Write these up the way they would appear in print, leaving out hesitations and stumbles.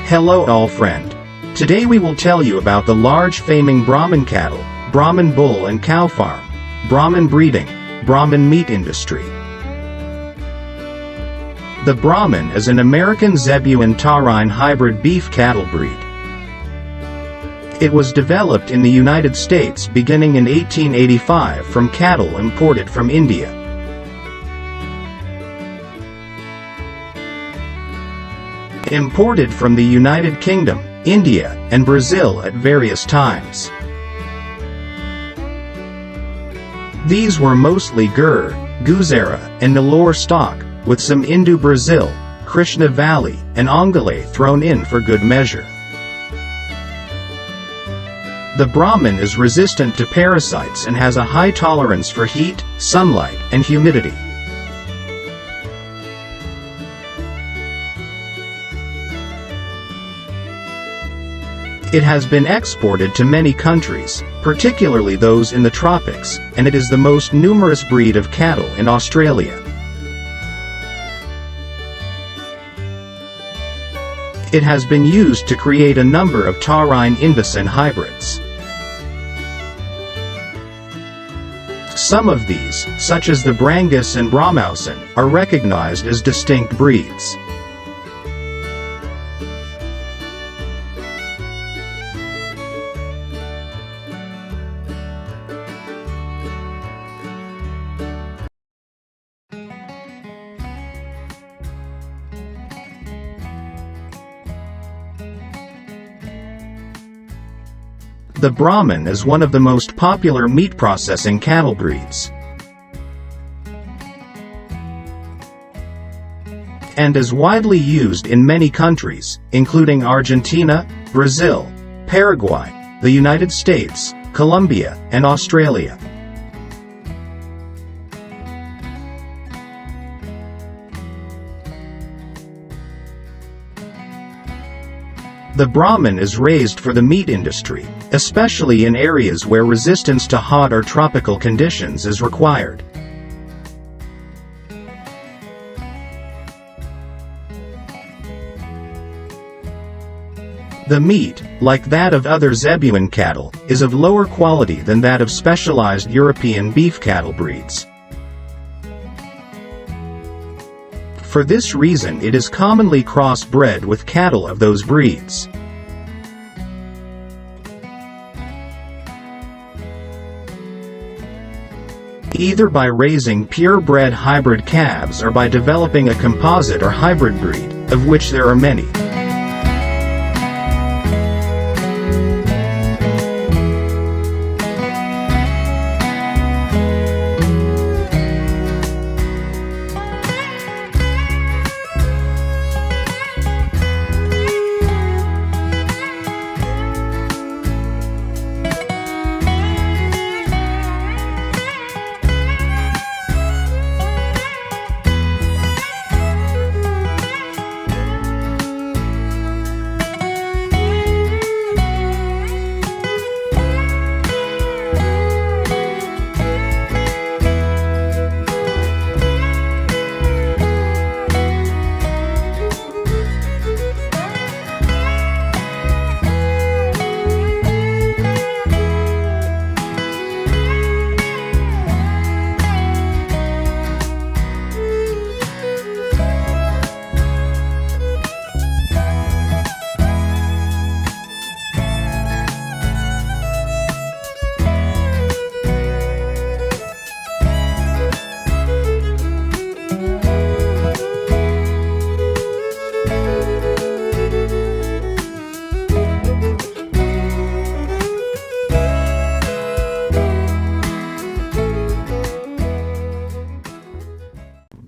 Hello all friend. Today we will tell you about the large faming Brahman cattle, Brahman bull and cow farm, Brahman breeding, Brahman meat industry. The Brahman is an American zebuine-taurine hybrid beef cattle breed. It was developed in the United States beginning in 1885 from cattle imported from India. Imported from the United Kingdom, India, and Brazil at various times. These were mostly Gur, Guzera, and Nellore stock, with some Indo-Brazil, Krishna Valley, and Ongole thrown in for good measure. The Brahman is resistant to parasites and has a high tolerance for heat, sunlight, and humidity. It has been exported to many countries, particularly those in the tropics, and it is the most numerous breed of cattle in Australia. It has been used to create a number of taurine Indocin hybrids. Some of these, such as the Brangus and Brahmausen, are recognized as distinct breeds. The Brahman is one of the most popular meat processing cattle breeds, and is widely used in many countries, including Argentina, Brazil, Paraguay, the United States, Colombia, and Australia. The Brahman is raised for the meat industry, especially in areas where resistance to hot or tropical conditions is required. The meat, like that of other zebuine cattle, is of lower quality than that of specialized European beef cattle breeds. For this reason it is commonly crossbred with cattle of those breeds. Either by raising purebred hybrid calves or by developing a composite or hybrid breed, of which there are many.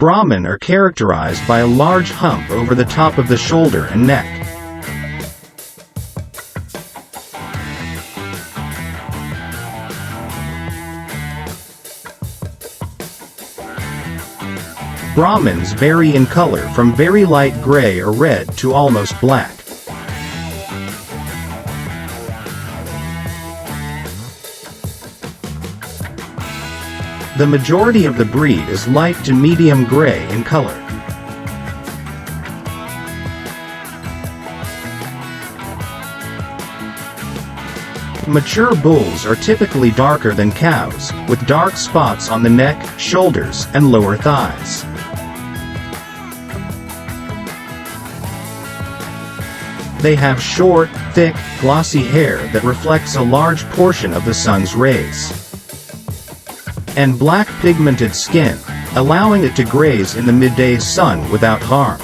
Brahman are characterized by a large hump over the top of the shoulder and neck. Brahmans vary in color from very light gray or red to almost black. The majority of the breed is light to medium gray in color. Mature bulls are typically darker than cows, with dark spots on the neck, shoulders, and lower thighs. They have short, thick, glossy hair that reflects a large portion of the sun's rays, and black pigmented skin, allowing it to graze in the midday sun without harm.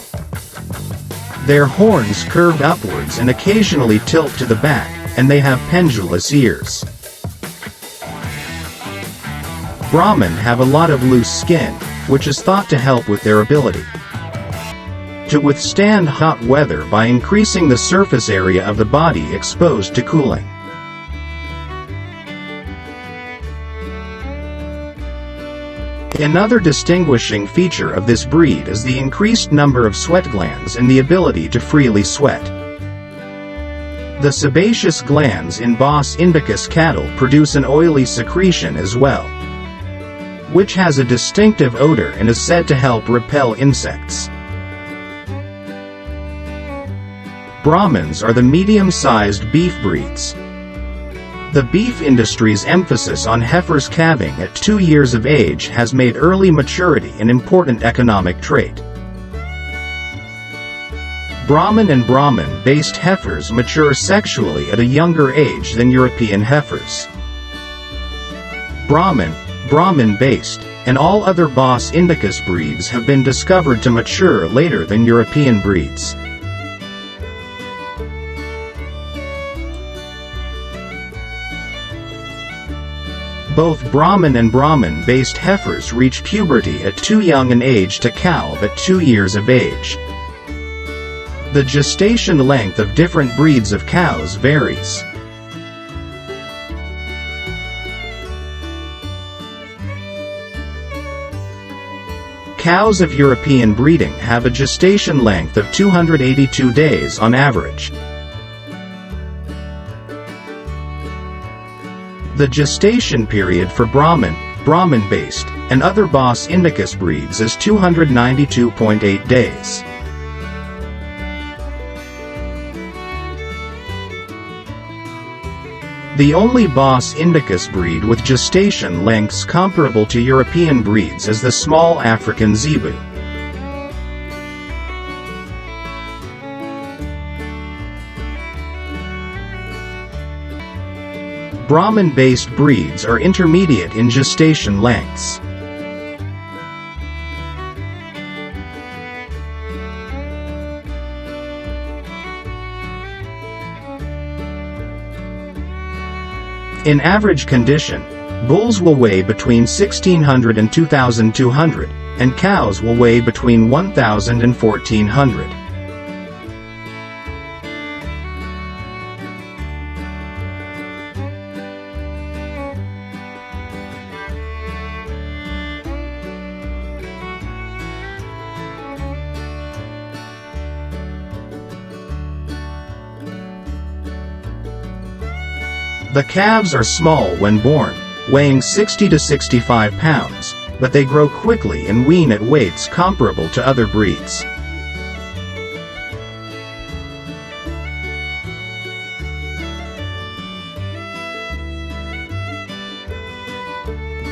Their horns curve upwards and occasionally tilt to the back, and they have pendulous ears. Brahman have a lot of loose skin, which is thought to help with their ability to withstand hot weather by increasing the surface area of the body exposed to cooling. Another distinguishing feature of this breed is the increased number of sweat glands and the ability to freely sweat. The sebaceous glands in Bos indicus cattle produce an oily secretion as well, which has a distinctive odor and is said to help repel insects. Brahmans are the medium-sized beef breeds. The beef industry's emphasis on heifers calving at 2 years of age has made early maturity an important economic trait. Brahman and Brahman-based heifers mature sexually at a younger age than European heifers. Brahman, Brahman-based, and all other Bos indicus breeds have been discovered to mature later than European breeds. Both Brahman and Brahman-based heifers reach puberty at too young an age to calve at 2 years of age. The gestation length of different breeds of cows varies. Cows of European breeding have a gestation length of 282 days on average. The gestation period for Brahman, Brahman-based, and other Bos indicus breeds is 292.8 days. The only Bos indicus breed with gestation lengths comparable to European breeds is the small African zebu. Brahman-based breeds are intermediate in gestation lengths. In average condition, bulls will weigh between 1,600 and 2,200, and cows will weigh between 1,000 and 1,400. The calves are small when born, weighing 60 to 65 pounds, but they grow quickly and wean at weights comparable to other breeds.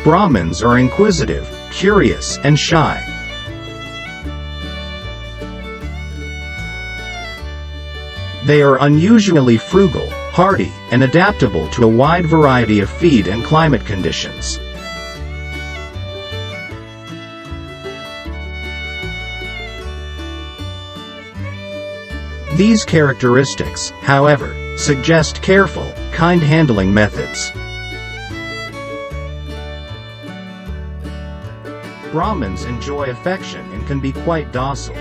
Brahmans are inquisitive, curious, and shy. They are unusually frugal, hardy, and adaptable to a wide variety of feed and climate conditions. These characteristics, however, suggest careful, kind handling methods. Brahmans enjoy affection and can be quite docile.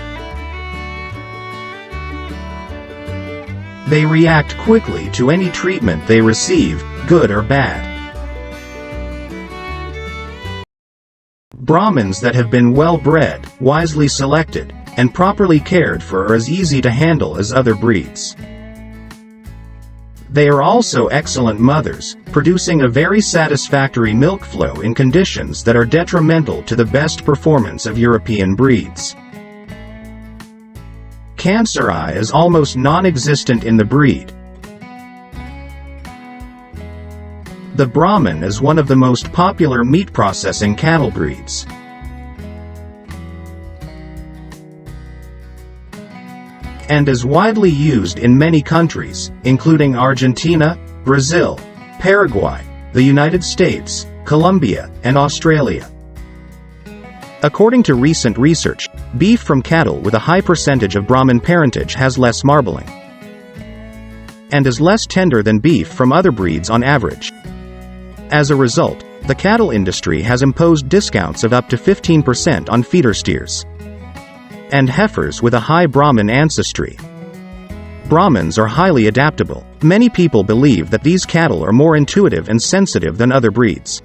They react quickly to any treatment they receive, good or bad. Brahmans that have been well bred, wisely selected, and properly cared for are as easy to handle as other breeds. They are also excellent mothers, producing a very satisfactory milk flow in conditions that are detrimental to the best performance of European breeds. Cancer is almost non-existent in the breed. The Brahman is one of the most popular meat processing cattle breeds. And is widely used in many countries, including Argentina, Brazil, Paraguay, the United States, Colombia, and Australia. According to recent research, beef from cattle with a high percentage of Brahman parentage has less marbling and is less tender than beef from other breeds on average. As a result, the cattle industry has imposed discounts of up to 15% on feeder steers and heifers with a high Brahman ancestry. Brahmans are highly adaptable. Many people believe that these cattle are more intuitive and sensitive than other breeds.